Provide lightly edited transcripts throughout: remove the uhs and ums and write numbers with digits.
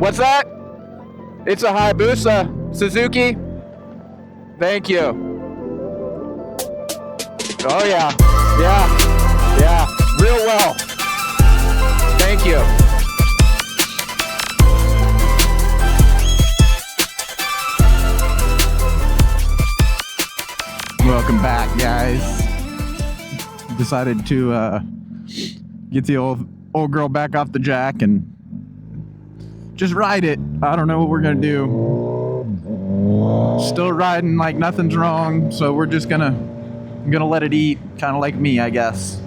What's that? It's a Hayabusa Suzuki. Thank you. Oh yeah, yeah, real well. Thank you. Welcome back, guys. Decided to get the old girl back off the jack and just ride it. I don't know what we're gonna do. Still riding like nothing's wrong, so we're just gonna let it eat, kind of like me, I guess.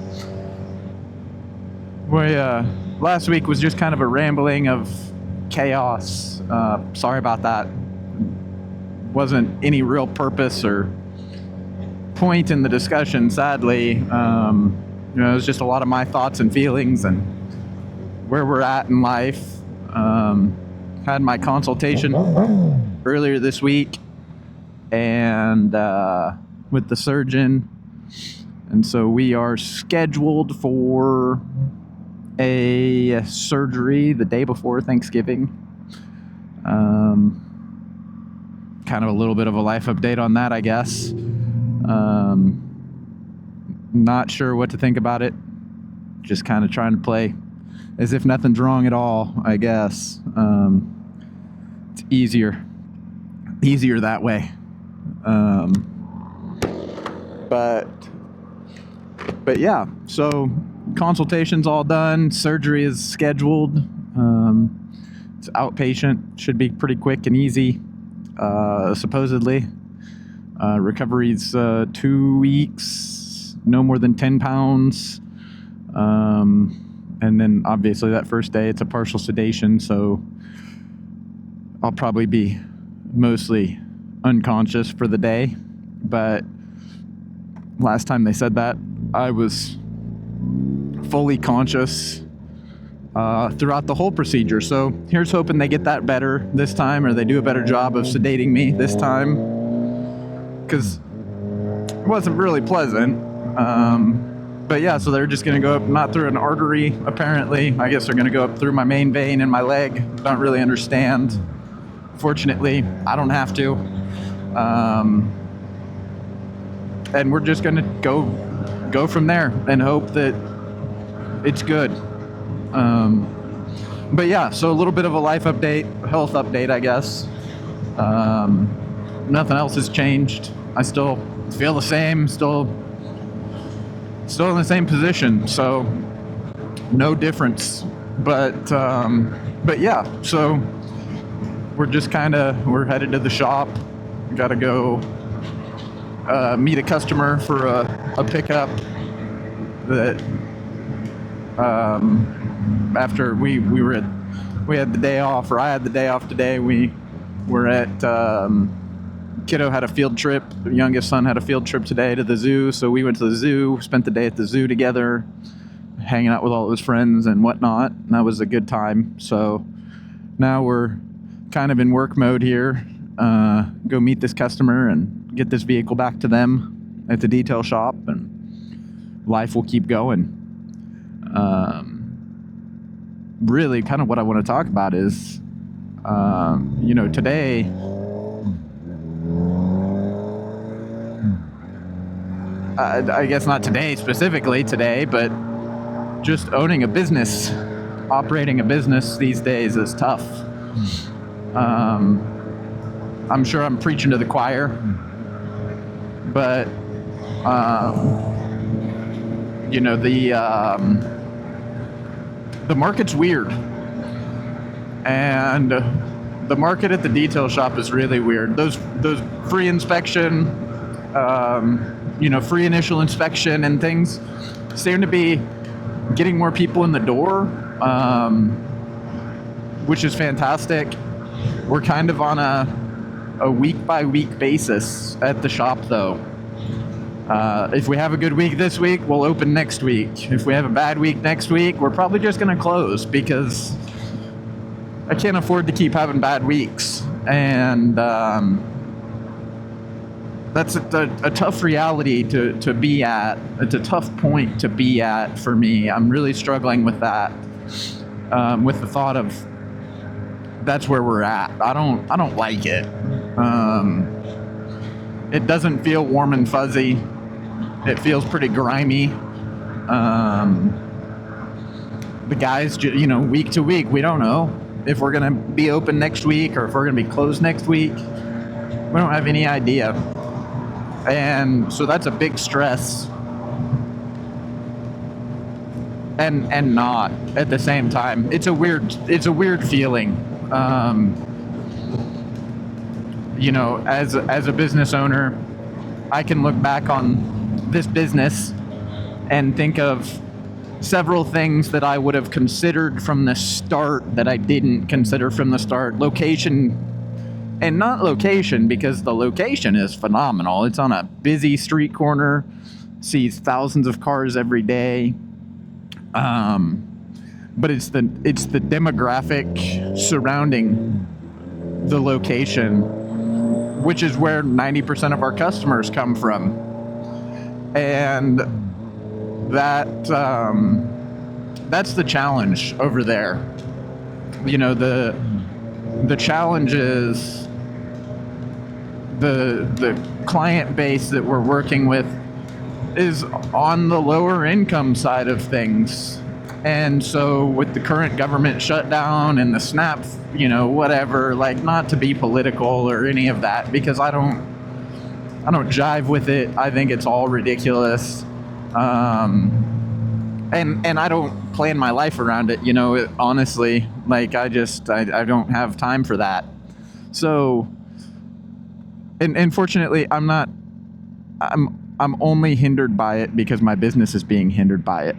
Last week was just kind of a rambling of chaos. Sorry about that. Wasn't any real purpose or point in the discussion, sadly. It was just a lot of my thoughts and feelings and where we're at in life. Had my consultation earlier this week and with the surgeon, and so we are scheduled for a surgery the day before Thanksgiving. Kind of a little bit of a life update on that, I guess. Not sure what to think about it. Just kind of trying to play as if nothing's wrong at all, I guess. It's easier that way. But yeah, so consultation's all done. Surgery is scheduled. It's outpatient. Should be pretty quick and easy, supposedly. Recovery's 2 weeks, no more than 10 pounds. And then obviously that first day it's a partial sedation, so I'll probably be mostly unconscious for the day. But last time they said that, I was fully conscious throughout the whole procedure. So here's hoping they get that better this time, or they do a better job of sedating me this time, because it wasn't really pleasant. But yeah, so they're just going to go up, not through an artery, apparently. I guess they're going to go up through my main vein in my leg. Don't really understand. Fortunately, I don't have to. And we're just going to go from there and hope that it's good. But yeah, so a little bit of a life update, health update, I guess. Nothing else has changed. I still feel the same, still in the same position, so no difference. But yeah, so we're just we're headed to the shop. Gotta go meet a customer for a pickup that after we had the day off, or I had the day off today. We were at kiddo had a field trip. The youngest son had a field trip today to the zoo, so we went to the zoo, spent the day at the zoo together, hanging out with all of his friends and whatnot, and that was a good time. So now we're kind of in work mode here. Go meet this customer and get this vehicle back to them at the detail shop, and life will keep going. Really kind of what I want to talk about is, today, I guess not specifically today, but just owning a business, operating a business these days is tough. I'm sure I'm preaching to the choir, but the market's weird, and the market at the detail shop is really weird. Those free inspection, free initial inspection and things seem to be getting more people in the door, which is fantastic. We're kind of on a week-by-week basis at the shop, though. If we have a good week this week, we'll open next week. If we have a bad week next week, we're probably just going to close, because I can't afford to keep having bad weeks. And that's a tough reality to be at. It's a tough point to be at for me. I'm really struggling with that, with the thought of that's where we're at. I don't like it. It doesn't feel warm and fuzzy. It feels pretty grimy. The guys, week to week, we don't know if we're going to be open next week or if we're going to be closed next week. We don't have any idea. And so that's a big stress. And not at the same time. It's a weird feeling. As a business owner, I can look back on this business and think of several things that I would have considered from the start that I didn't consider from the start. Location, and not location, because the location is phenomenal. It's on a busy street corner, sees thousands of cars every day. But it's the demographic surrounding the location, which is where 90% of our customers come from. And that's the challenge over there. The challenge is the client base that we're working with is on the lower income side of things. And so with the current government shutdown and the SNAP, whatever, like, not to be political or any of that, because I don't jive with it. I think it's all ridiculous. And I don't plan my life around it, honestly. Like, I don't have time for that. So, and fortunately, I'm only hindered by it because my business is being hindered by it.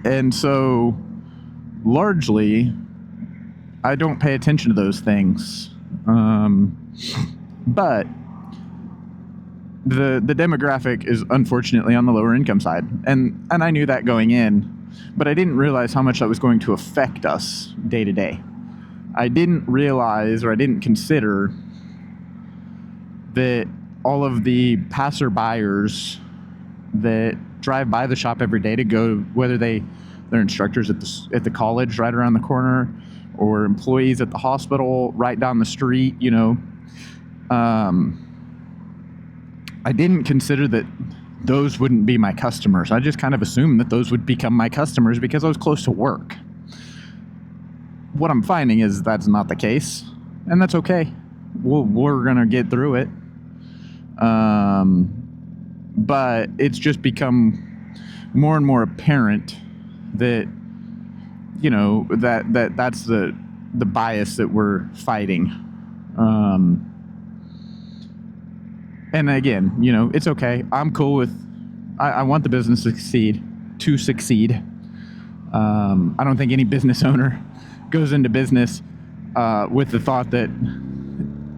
And so largely I don't pay attention to those things. But the demographic is unfortunately on the lower income side. And I knew that going in, but I didn't realize how much that was going to affect us day to day. I didn't realize, or I didn't consider, that all of the passerbyers that drive by the shop every day to go, whether they're instructors at the college right around the corner, or employees at the hospital right down the street, I didn't consider that those wouldn't be my customers. I just kind of assumed that those would become my customers because I was close to work. What I'm finding is that's not the case, and that's okay. We're gonna get through it. But it's just become more and more apparent that, that's the bias that we're fighting. And again, it's okay. I'm cool with, I want the business to succeed. I don't think any business owner goes into business with the thought that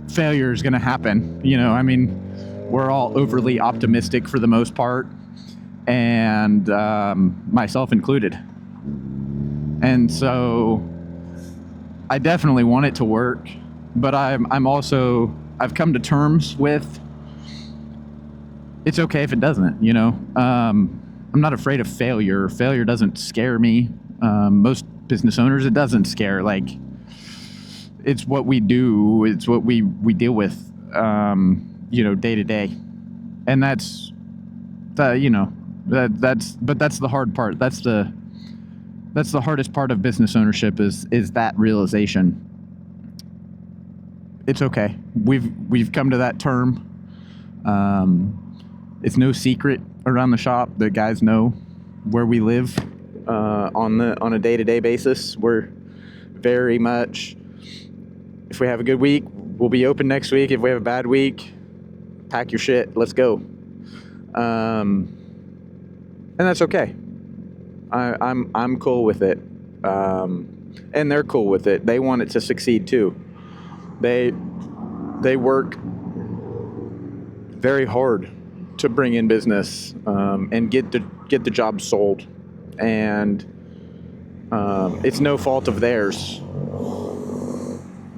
failure is going to happen. We're all overly optimistic for the most part, and myself included. And so I definitely want it to work, but I've come to terms with, it's okay if it doesn't. I'm not afraid of failure. Failure doesn't scare me. Most business owners, it doesn't scare. Like, it's what we do. It's what we deal with, day to day. And that's but that's the hard part. That's the hardest part of business ownership is that realization. It's okay. We've come to that term. It's no secret around the shop that guys know where we live on a day-to-day basis. We're very much, if we have a good week, we'll be open next week. If we have a bad week, pack your shit, let's go. And that's okay. I'm cool with it. And they're cool with it. They want it to succeed too. They work very hard to bring in business and get the job sold, and it's no fault of theirs.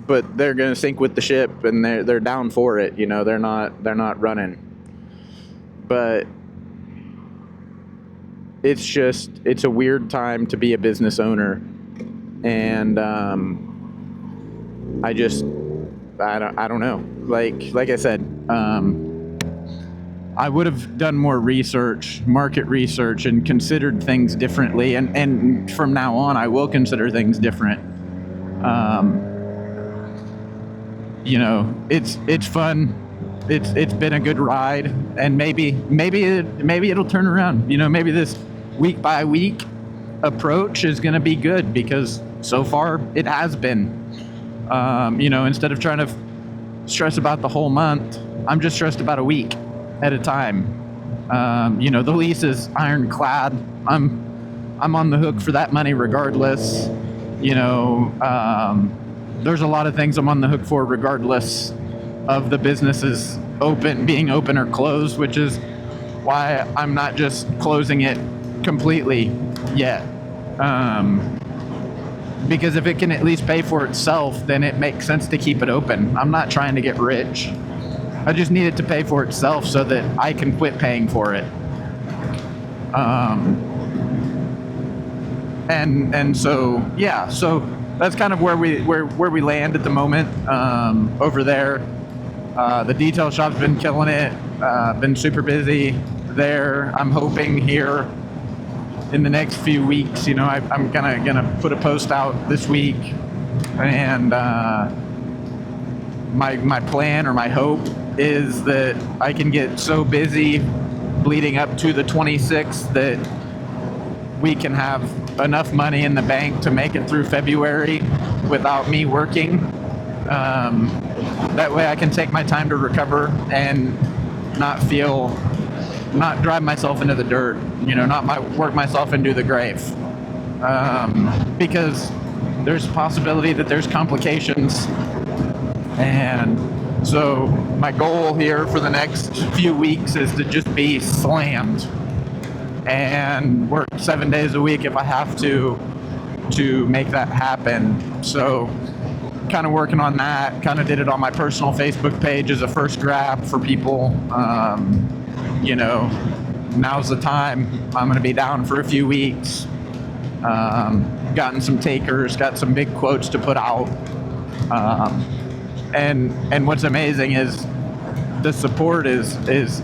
But they're gonna sink with the ship, and they're down for it. They're not running. But it's a weird time to be a business owner, and I just I don't know. Like I said, I would have done more research, market research, and considered things differently. And from now on, I will consider things different. It's fun. It's been a good ride, and maybe it'll turn around. Maybe this week by week approach is going to be good, because so far it has been. Instead of trying to stress about the whole month, I'm just stressed about a week at a time. The lease is ironclad. I'm on the hook for that money regardless. There's a lot of things I'm on the hook for regardless of the businesses being open or closed, which is why I'm not just closing it completely yet. Because if it can at least pay for itself, then it makes sense to keep it open. I'm not trying to get rich. I just need it to pay for itself so that I can quit paying for it. So that's kind of where we land at the moment. Over there, the detail shop's been killing it. Been super busy there. I'm hoping here in the next few weeks, I'm gonna put a post out this week, and my plan or my hope is that I can get so busy leading up to the 26th that we can have enough money in the bank to make it through February without me working. That way I can take my time to recover and not drive myself into the dirt, not work myself into the grave. Because there's a possibility that there's complications. And so my goal here for the next few weeks is to just be slammed and work 7 days a week if I have to make that happen. So kind of working on that, kind of did it on my personal Facebook page as a first grab for people. Now's the time. I'm going to be down for a few weeks. Gotten some takers, got some big quotes to put out. And what's amazing is the support is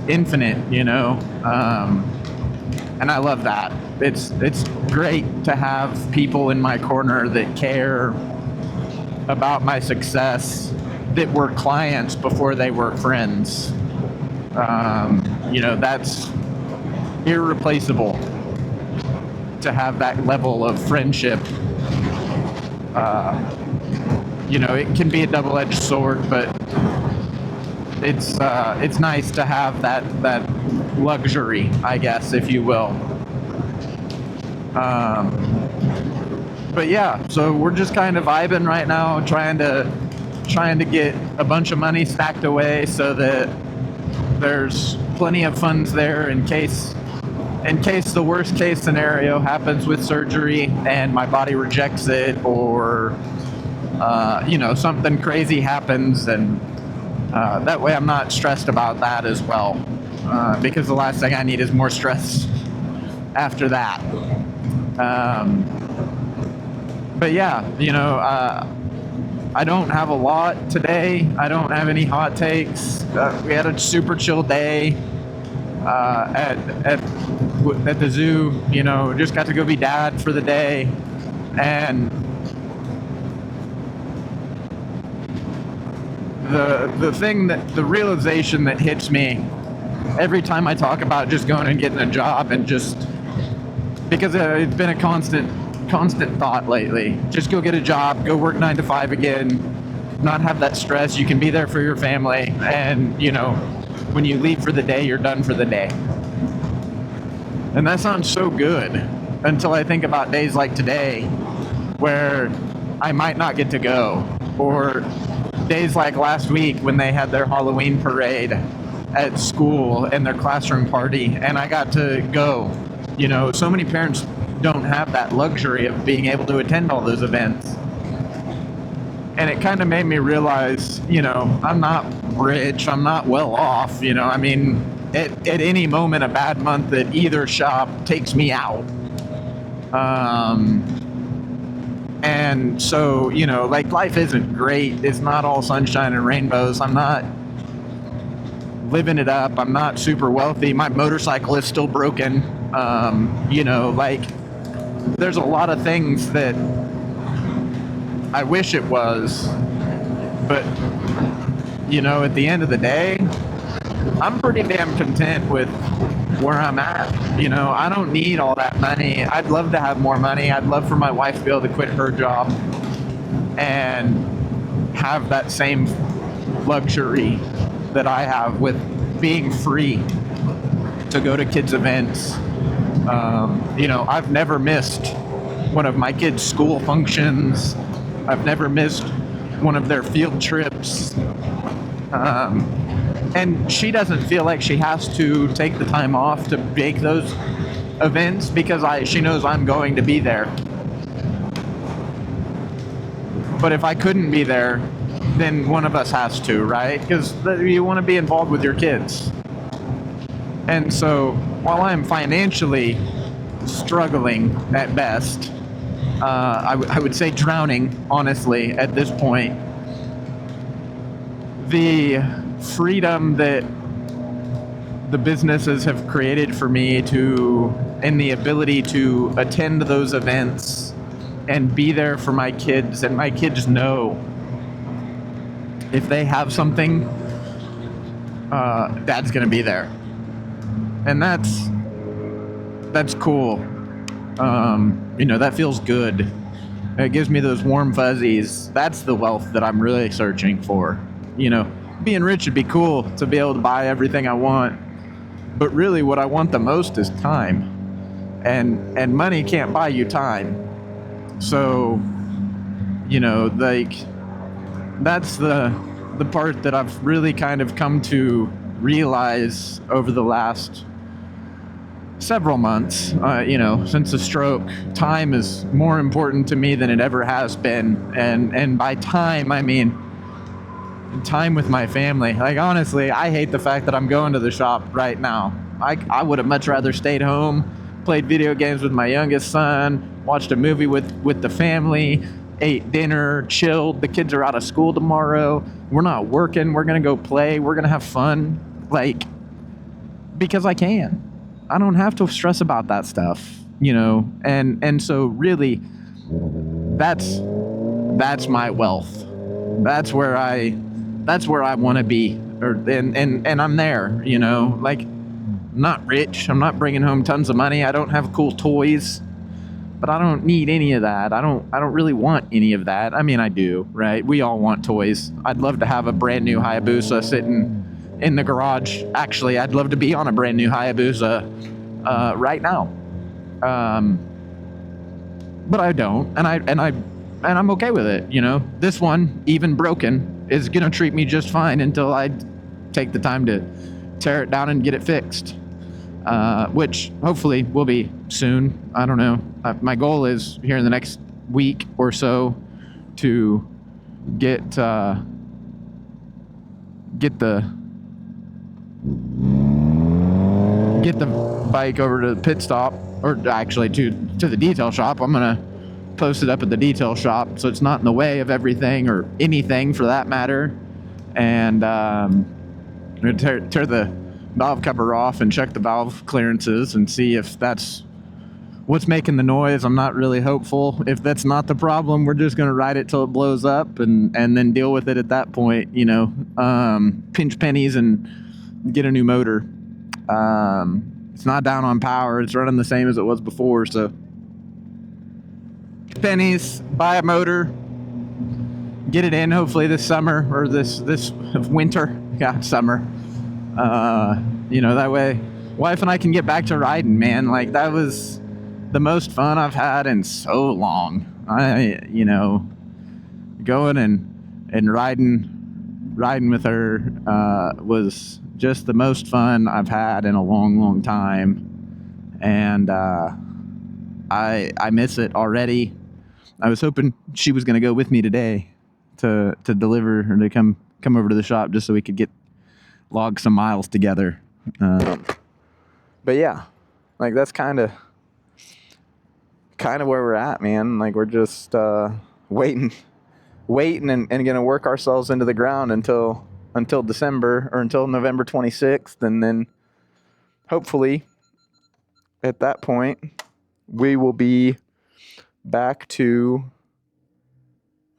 infinite, and I love that. It's great to have people in my corner that care about my success, that were clients before they were friends. That's irreplaceable, to have that level of friendship. It can be a double-edged sword, but it's nice to have that luxury, I guess, if you will. But yeah, so we're just kind of vibing right now, trying to get a bunch of money stacked away so that there's plenty of funds there in case the worst case scenario happens with surgery and my body rejects it, or something crazy happens, and that way I'm not stressed about that as well, because the last thing I need is more stress after that. But yeah, I don't have a lot today. I don't have any hot takes. We had a super chill day at the zoo. Just got to go be dad for the day, and the realization that hits me every time I talk about just going and getting a job, and just because it's been a constant thought lately. Just go get a job, go work 9 to 5 again, not have that stress. You can be there for your family, and when you leave for the day, you're done for the day. And that sounds so good until I think about days like today where I might not get to go, or days like last week when they had their Halloween parade at school and their classroom party, and I got to go. So many parents don't have that luxury of being able to attend all those events. And it kind of made me realize, I'm not rich, I'm not well off, at any moment a bad month at either shop takes me out. And And so, like, life isn't great. It's not all sunshine and rainbows. I'm not living it up. I'm not super wealthy. My motorcycle is still broken. Like, there's a lot of things that I wish it was, but at the end of the day, I'm pretty damn content with where I'm at. I don't need all that money. I'd love to have more money. I'd love for my wife to be able to quit her job and have that same luxury that I have with being free to go to kids' events. I've never missed one of my kids' school functions. I've never missed one of their field trips. And she doesn't feel like she has to take the time off to make those events because she knows I'm going to be there. But if I couldn't be there, then one of us has to, right? Because you want to be involved with your kids. And so while I'm financially struggling at best, I would say drowning, honestly, at this point, the freedom that the businesses have created for me and the ability to attend those events and be there for my kids, and my kids know if they have something, Dad's gonna be there, and that's cool. That feels good. It gives me those warm fuzzies. That's the wealth that I'm really searching for. Being rich would be cool to be able to buy everything I want, but really what I want the most is time, and money can't buy you time. So, like, that's the part that I've really kind of come to realize over the last several months. Since the stroke, time is more important to me than it ever has been, and by time I mean time with my family. Like, honestly, I hate the fact that I'm going to the shop right now. I would have much rather stayed home, played video games with my youngest son, watched a movie with the family, ate dinner, chilled. The kids are out of school tomorrow. We're not working. We're going to go play. We're going to have fun. Like, because I can. I don't have to stress about that stuff, and so really that's my wealth. That's where I want to be, and I'm there, like, I'm not rich. I'm not bringing home tons of money. I don't have cool toys, but I don't need any of that. I don't really want any of that. I mean, I do, right? We all want toys. I'd love to have a brand new Hayabusa sitting in the garage. Actually, I'd love to be on a brand new Hayabusa right now, but I don't, and I'm okay with it. This one, even broken, is gonna treat me just fine until I take the time to tear it down and get it fixed, which hopefully will be soon. I don't know. My goal is here in the next week or so to get the bike over to the pit stop, or actually to the detail shop. I'm gonna post it up at the detail shop so it's not in the way of everything, or anything for that matter, and I'm gonna tear the valve cover off and check the valve clearances and see if that's what's making the noise. I'm not really hopeful. If that's not the problem, we're just gonna ride it till it blows up and then deal with it at that point, pinch pennies and get a new motor. It's not down on power. It's running the same as it was before, so pennies, buy a motor, get it in hopefully this summer, or this winter. Yeah, summer. That way wife and I can get back to riding, man. Like, that was the most fun I've had in so long. Going and riding with her was just the most fun I've had in a long, long time, and I miss it already. I was hoping she was going to go with me today to deliver, or to come over to the shop, just so we could log some miles together. But yeah, that's kind of where we're at, man. Like, we're just waiting and going to work ourselves into the ground until December, or until November 26th. And then hopefully at that point we will be back to,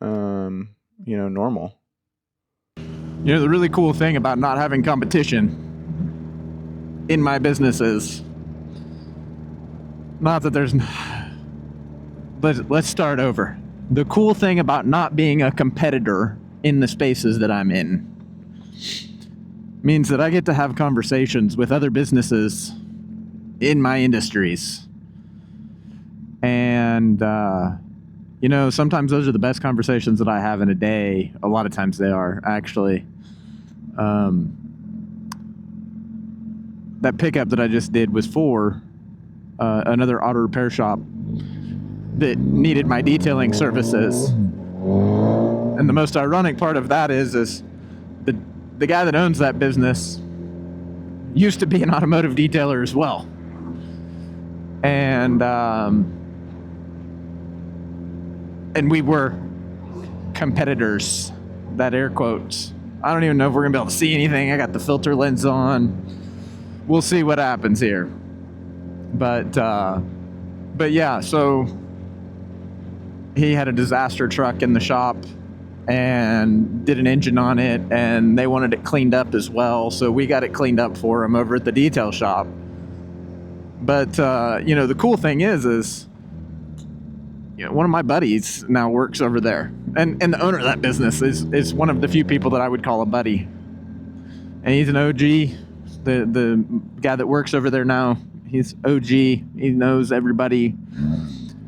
normal. The really cool thing about not having competition in my business is, not that there's, but let's start over. The cool thing about not being a competitor in the spaces that I'm in means that I get to have conversations with other businesses in my industries. And, sometimes those are the best conversations that I have in a day. A lot of times they are, actually. That pickup that I just did was for another auto repair shop that needed my detailing services. And the most ironic part of that is the guy that owns that business used to be an automotive detailer as well. And we were competitors, that air quotes. I don't even know if we're gonna be able to see anything. I got the filter lens on. We'll see what happens here. But yeah, so he had a disaster truck in the shop and did an engine on it, and they wanted it cleaned up as well. So we got it cleaned up for him over at the detail shop. But, the cool thing is one of my buddies now works over there. And the owner of that business is one of the few people that I would call a buddy. And he's an OG. The guy that works over there now, he's OG. He knows everybody.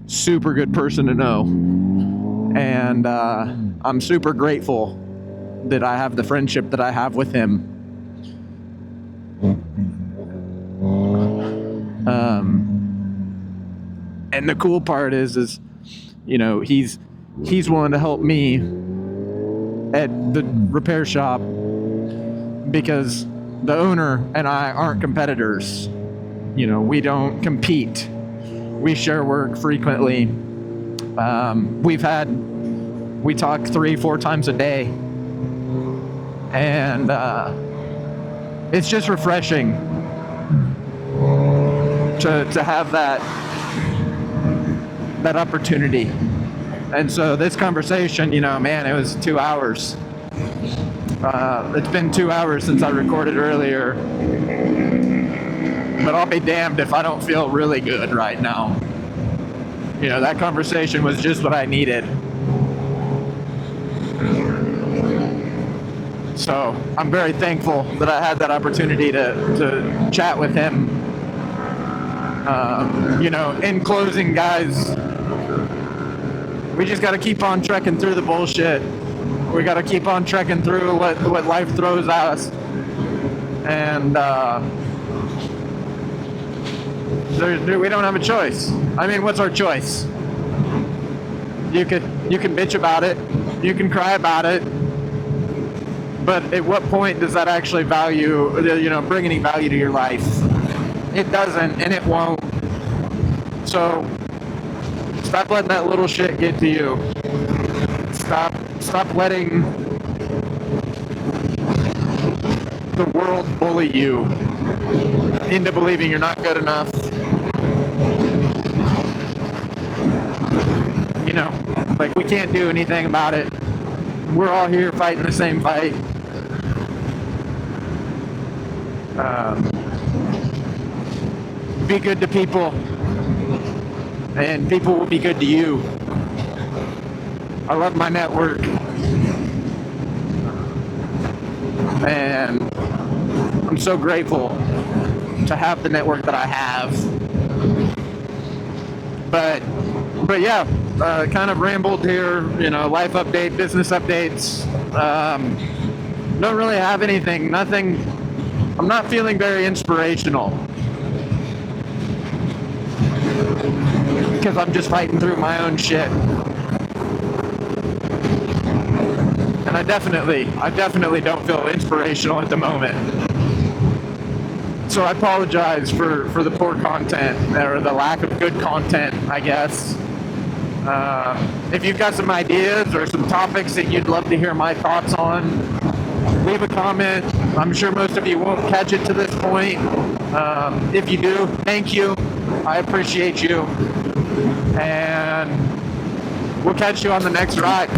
Super good person to know. And I'm super grateful that I have the friendship that I have with him. And the cool part is he's willing to help me at the repair shop because the owner and I aren't competitors. We don't compete. We share work frequently. We talk 3-4 times a day, and it's just refreshing to have that opportunity. And so this conversation, it was 2 hours. It's been 2 hours since I recorded earlier, but I'll be damned if I don't feel really good right now. That conversation was just what I needed. So I'm very thankful that I had that opportunity to chat with him. In closing, guys, we just got to keep on trekking through the bullshit. We got to keep on trekking through what life throws at us. And we don't have a choice. I mean, what's our choice? You can bitch about it. You can cry about it. But at what point does that actually bring any value to your life? It doesn't, and it won't. So stop letting that little shit get to you. Stop letting the world bully you into believing you're not good enough. We can't do anything about it. We're all here fighting the same fight. Be good to people, and people will be good to you. I love my network, and I'm so grateful to have the network that I have. But yeah, kind of rambled here, life update, business updates. Don't really have anything, nothing. I'm not feeling very inspirational because I'm just fighting through my own shit. And I definitely don't feel inspirational at the moment. So I apologize for the poor content, or the lack of good content, I guess. If you've got some ideas or some topics that you'd love to hear my thoughts on, leave a comment. I'm sure most of you won't catch it to this point. If you do, thank you. I appreciate you. And we'll catch you on the next ride.